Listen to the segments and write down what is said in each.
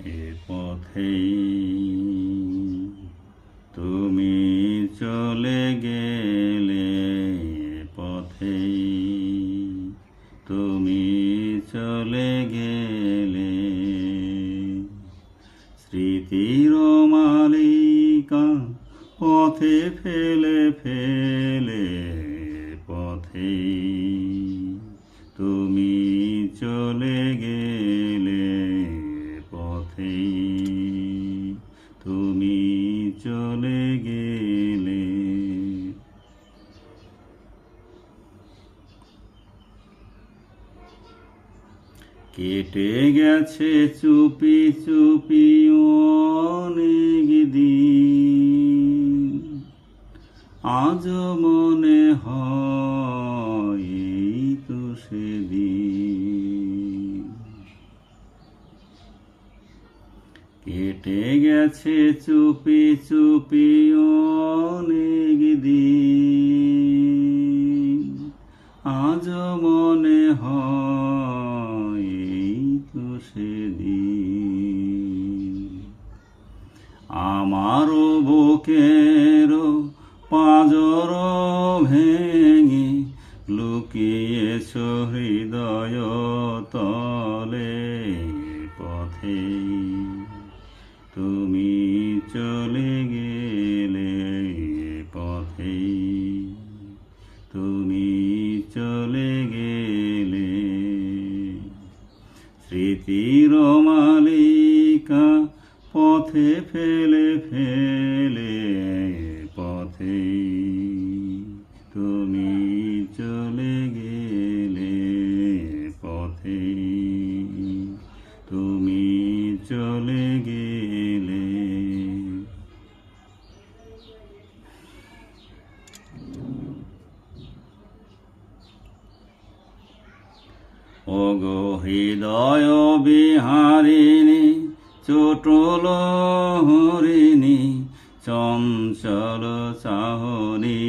এ পথেই তুমি চলে গেলে, পথেই তুমি চলে গেলে। স্মৃতির মালিকা পথে ফেলে ফেলে, পথেই তুমি চলে গেলে, পথেই তুমি চলে গেলে। কেটে গেছে চুপি চুপি অনেক দিন, আজ মনে হয় এই তো সেদিন। কেটে গেছে চুপি চুপি অনেক দিন, আজ মনে হয় এই তো সেদিন। আমারও বুকের পাঁজর ভেঙে লুকিয়েছ হৃদয় তলে, পথেই তুমি চলে গেলে, পথেই তুমি চলে গেলে। স্মৃতির মালিকা পথে ফেলে ফেলে, পথেই তুমি চলে গেলে, পথেই তুমি চলে গেলে। ওগো হৃদয় বিহারিণী চটল হরিণী, চঞ্চল চাহনি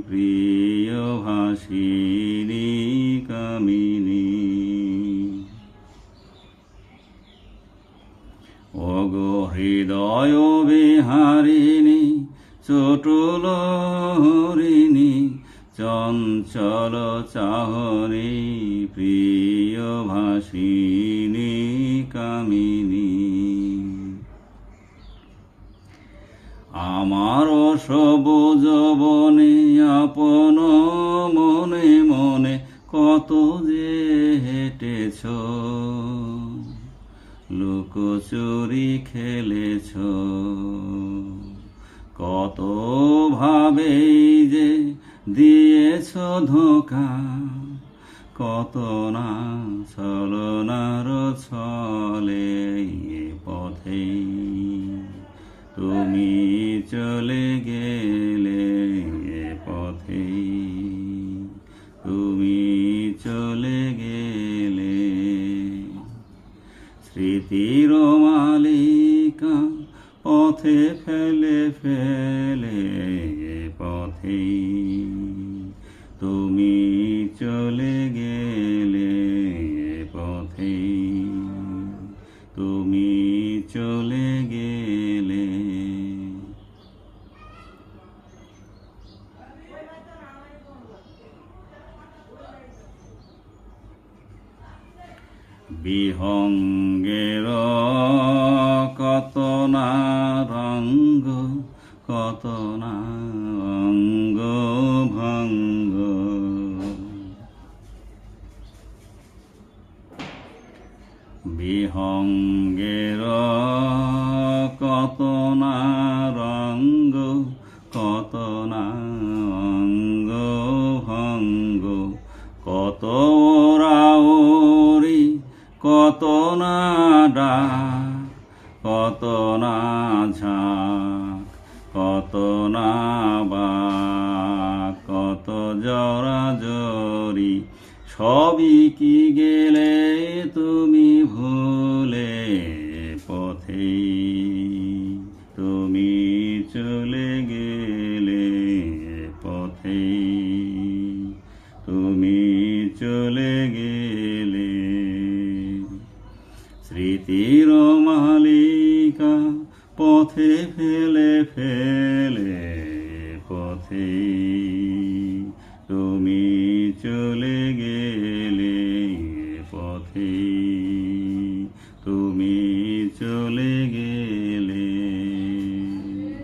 প্রিয় ভাসিনী কামিনী। ওগো হৃদয় বিহারিণী চটল হরিণী, চঞ্চল চাহনি প্রিয় ভাসিনী কামিনী। আমার সবুজ বনে আপন মনে মনে কত যে হেঁটেছ, লুকোচুরি খেলেছ, কত ভাবেই যে দিয়েছ ধোঁকা, কত না ছলনার ছলে, পথেই তুমি চলে গেলে, পথেই তুমি চলে গেলে। স্মৃতির মালিকা পথে ফেলে ফেলে, পথেই তুমি চলে গেলে, পথেই তুমি চলে গেলে। বিহঙ্গের কত না রঙ্গ, কত না অঙ্গ ভঙ্গ। বিহঙ্গের কত না রঙ্গ, কত না অঙ্গ ভঙ্গ। কত ওরাওরি, কত না ডাক, কত না ঝাঁক, কত না বাক, কত জড়াজড়ি, সবই কি গেলে তুমি ভুলে, পথেই তুমি চলে গেলে, পথেই তুমি চলে গেলে। শ্রী স্মৃতির মালিকা পথে ফেলে ফেলে পথে তুমি চলে গেলে পথে।